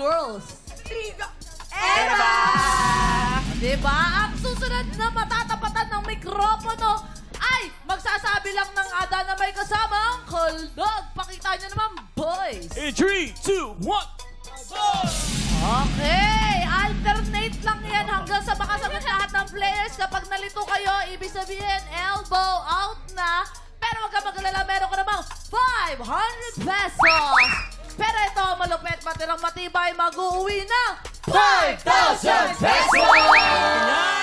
girls? Trigo. Eva! Diba? Ang susunod na matatapatan ng mikropono ay magsasabi lang ng Adan na may kasamang kuldog. Pakita nyo naman, boys. In 3, 2, 1. Okay, alternate lang yan hanggang sa makasagot lahat ng players. Kapag nalito kayo, ibig sabihin, elbow out na. Pero huwag ka mag-alala, meron ka namang 500 pesos. Pero ito, malupit, matirang matibay, mag-uuwi ng 5,000 pesos!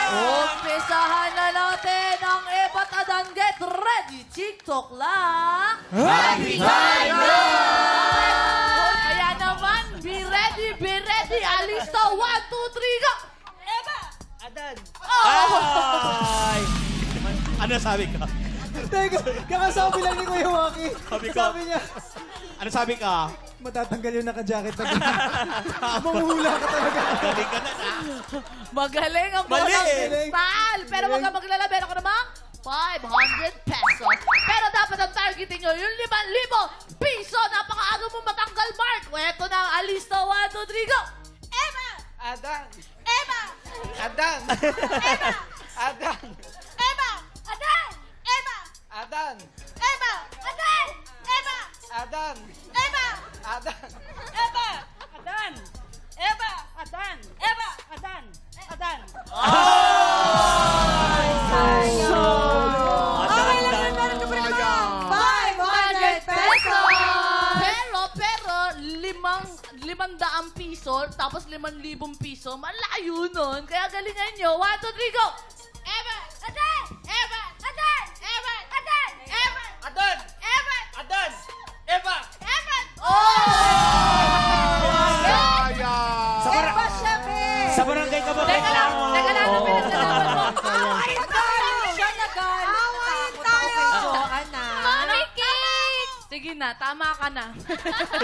Umpisahan na natin ang Ebat Adan. Get ready, TikTok lang. Happy time na! Kaya naman, be ready, be ready. Alista, 1, 2, 3, go! Eva. Adan. Ay! Ano sabi ka? Teka, kakasabi lang ni Kuya Waki. Sabi niya, Ano sabi ka? matatanggal yung naka-jacket na gano'n. Manguhula ka talaga. Galing ka na. Magaling ang Mali bolang eh. kristal. Pero wag ka maglala, meron ka namang 500 pesos. Pero dapat ang targetin nyo yung 5,000 piso. Napakaaga mo matanggal, Mark. Ito na ang alista. 1, 2, 3, go! Eva. Adan! Eva. Adan! Eva. Adan! Eva. Adan. Eva. Adan! Eva. Adan. Eva. Adan! Eva. Adan! Eva. Adan. Eva. Adan. Eva. Adan. Adan. Okay lang yan, meron ka pa rin naman 500 pesos! Pero, 500 piso, tapos 5,000 piso, malayo nun. Kaya galingan nyo. 1, 2, 3, go! Eva. Adan. Eva. Adan. Eva. Adan. Eva. Adan! Eva. Adan! Eva! Eva. Eva, syempre! Sa barangay ka ba? Teka lang, ano pinaglalaban mo? Awayin tayo. Siya nagalit. Awayin tayo. Mami cake. Sige na, tama ka na.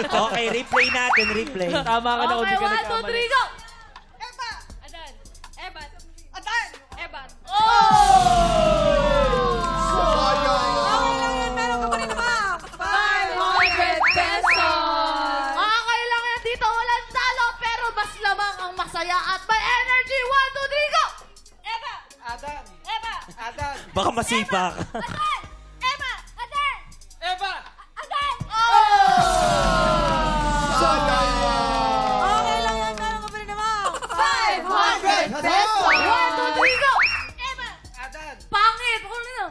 Okay, replay natin, replay. Tama ka na, Okay, 1, 2, 3, go! Eva. Adan. Eva. Adan. Eva. Meron ka pa rin naman. 500 pesos! Okay lang yan dito, walang talo, pero mas lamang ang masaya at may energy. 1, 2, 3, go! Eva. Adan! Eva. Adan! Baka masipak. Adan. Eva. Adan. Eva! Adan. Okay lang yan, meron ka pa rin naman 500 pesos! 1, 2, 3, go! Eva. Adan! Pangit! Ano na?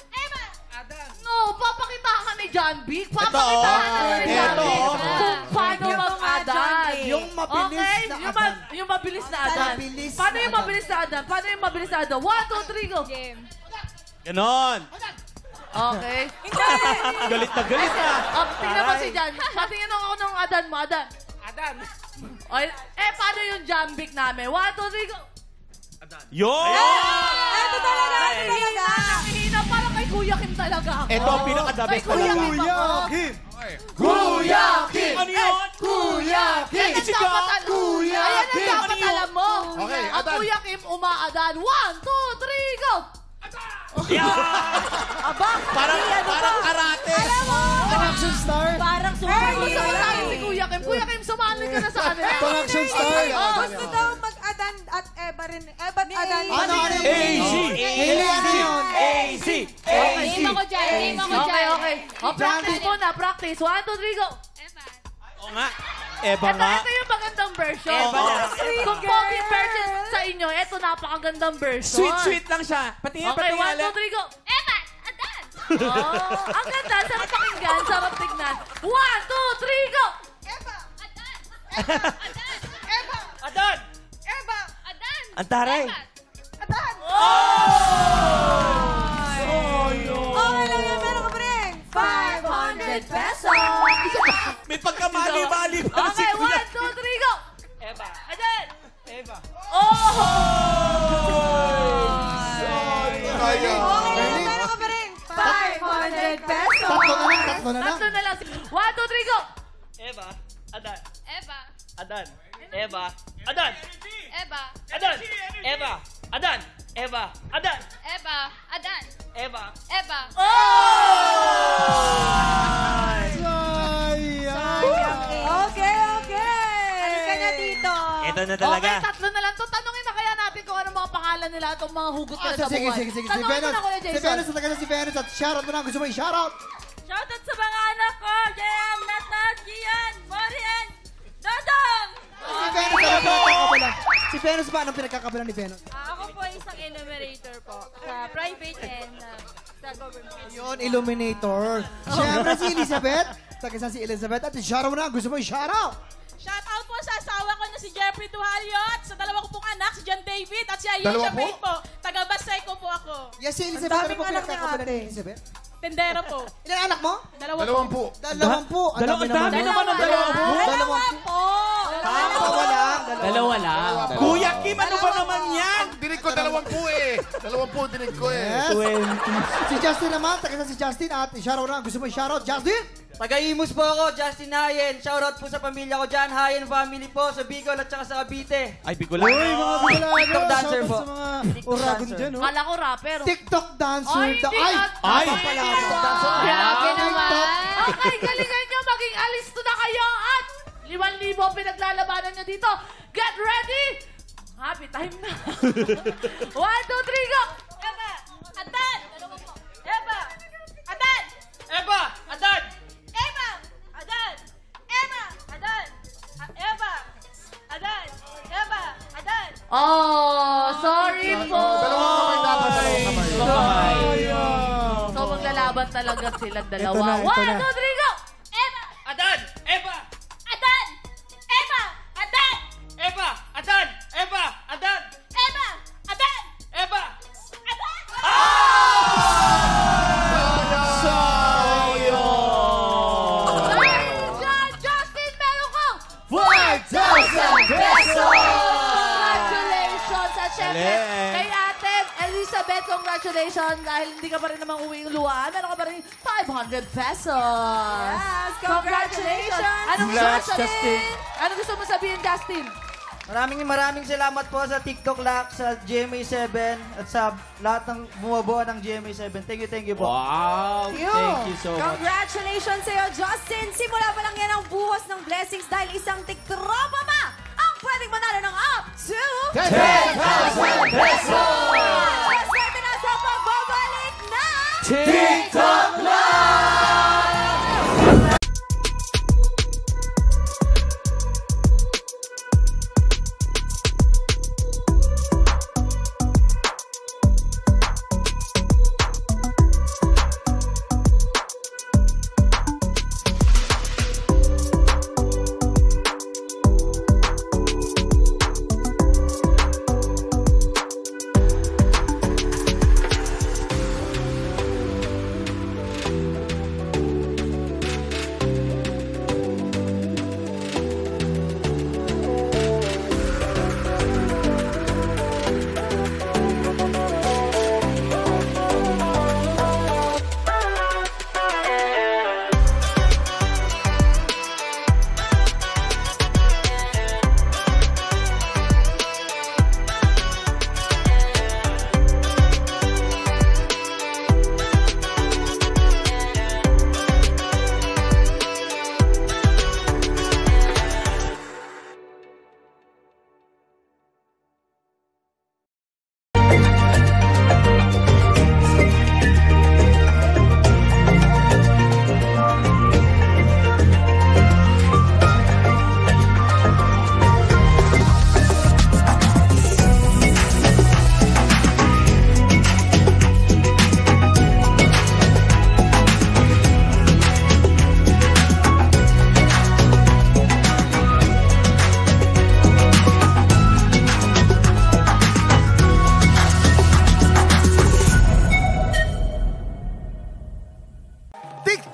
Eva. Adan! No, papakitaan ka ni John Vic. Papakitaan ka ni John Ito, Vic. oh. Kung paano mag-adan. Yung mabilis Okay, na yung, adan. yung mabilis na adan. Mabilis Paano na yung adan. mabilis na adan? Paano yung mabilis na adan? 1, 2, 3, go! Ganon. Okay. Galit na galit na. Tingnan mo si John. Patingin ako ng adan mo, adan. Adan! Okay. Paano yung John Vic namin? 1, 2, 3, go! Yun! Ito talaga! Hina, parang kay Kuya Kim talaga ako. Ito ang pinaka-the best Kay Kuya talaga. Kim ako. Kuya Kim! Ano yun? Kuya Kim! Ayan ang dapat Kuya Ayan ang Kim! dapat alam mo. Okay, Ang adan. Kuya Kim umaadan. 1, 2, 3, go! Yeah! Aba, Parang karate. Pang-action star! parang sumali. Gusto ko tayo si Kuya Kim. Kuya Kim, sumali ka na sa kanila. Pang-action star! Gusto daw mag-adan at Eva rin. Eva at Adan. Ano? AZ! Ano yun? AZ! Game ako dyan. Game ako Okay, dyan. okay. O, practice muna, practice. 1, 2, 3, go! Eva. Oo nga. Eba nga. Ito yung magandang version. Eba lang. Kung pogi version sa inyo, ito napakagandang version. Sweet lang siya. Patingin, Okay, 1, patingin. 2, 3, go! Eva. Adan. Oh, ang ganda. Sarap pakinggan, sarap tignan. 1, 2, 3, go! Eva. Adan. Eva. Adan. Eva. Adan! Eva. Adan. Ang taray. Eva. Adan. Okay lang yan, meron ka pa rin. 500 pesos! May pagkamali-mali pa si Okay, Kuya. 1, 2, 3, go! Eva! Adan. Eva! Oh! Okay lang, meron ka pa rin. 500 pesos! Tatlo na lang. Tatlo na lang. 1, 2, 3, go! Eva! Adan! Eva. Adan! Eva! Adan! Eva. Adan! Eva! Adan! Eva! Adan! Eva. Adan. Eva! Eva. Sayang! Okay. Halika na Ito na talaga. Okay, tatlo na lang to. Tanungin na kaya natin kung ano mga pangalan nila itong mga hugot nila sa Sige, buhay. sige. Si Tanungin mo Venus. na, Kuya Si Jason. Venus, taga na si Venus. At shoutout mo na. Gusto mo i-shoutout? Shoutout sa mga anak ko, Jan, Nat, Gian, Morian, Dodong! Si Venus, ano pinagkakabalan? Si Venus ba? Anong pinagkakabalan ni Venus? Ako po isang enumerator po sa private and sa government. Yun, Illuminator. Siyempre si Elizabeth. Taga si Elizabeth. At shoutout mo na. Gusto mo i-shoutout? Shoutout po sa asawa ko na si Jeffrey Duhalio at sa dalawa ko pong anak, si John David at si Ayesha Dalawa po? Faith po. Taga Baseco po ako. Yes, si Elizabeth. Ano po pinagkakabalan ni Elizabeth? Tendero po. Ilan anak mo? Dalawampu. Dalawampu. Ang dami Dami naman ang Dalawampu. Po! Dalawa lang. Dalawa lang. Kuya Kim, ano ba naman yan? Dinig ko 20 eh. 20 dinig ko eh. Yes. 20. Si Justin naman. Taga si Justin. At i-shoutout na. Gusto mo i-shoutout? Justin? Taga-Imus po ako, Justin Hayen. Shoutout po sa pamilya ko dyan. Hayen family po sa Bicol at saka sa Cavite. Ay, Bicolan. Uy, mga Bicolano. TikTok dancer Shoutout po. sa mga TikTok uragon dancer. dyan, oh. Kala ko rapper. TikTok dancer. Ay, hindi Ay! nga. Ay! Pala. Grabe naman. TikTok. Okay, galingan nyo. Maging alisto na kayo. At 5,000 ang pinaglalabanan nyo dito. Get ready! Happy time na. 1, 2, 3, go! Eva! Adan! Eva! Adan! Eva! Adan! Eva! Adan! Eva! Adan! Eva! Adan! Eva! Adan! Oh, sorry po. Dalawang kamay dapat. Dalawang kamay. So, maglalaban talaga silang dalawa. Ito na, ito 1, na. 2, 3, go! Eva! Adan! Eva! Adan! Eva! Adan! Eva! Adan! Eva! Adan! Eva! Adan! Eva! Adan! Dahil dyan, Justin, meron kang 5,000 pesos! congratulations! At syempre, Galing. kay Ate Elizabeth, congratulations! Dahil hindi ka pa rin namang uwi luhaan, meron ka pa rin 500 pesos! Yes, Congratulations! Anong gusto mo Congrats, sabihin? Justin. Anong gusto mo sabihin, Justin? Maraming salamat po sa TikTok Lock, sa GMA7 at sa lahat ng bumubuo ng GMA7. Thank you po. Wow. Thank you so much. Congratulations sa'yo, Justin! Simula pa lang yan ang buhos ng blessings dahil isang tiktropa pa ang pwedeng manalo ng up to 10,000 pesos! Swerte na sa pagbabalik na TikTok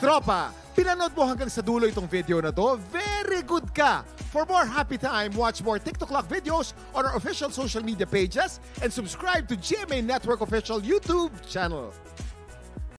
Tropa, pinanood mo hanggang sa dulo itong video na to? Very good ka! For more happy time, watch more TikTok Lock videos on our official social media pages and subscribe to GMA Network official YouTube channel.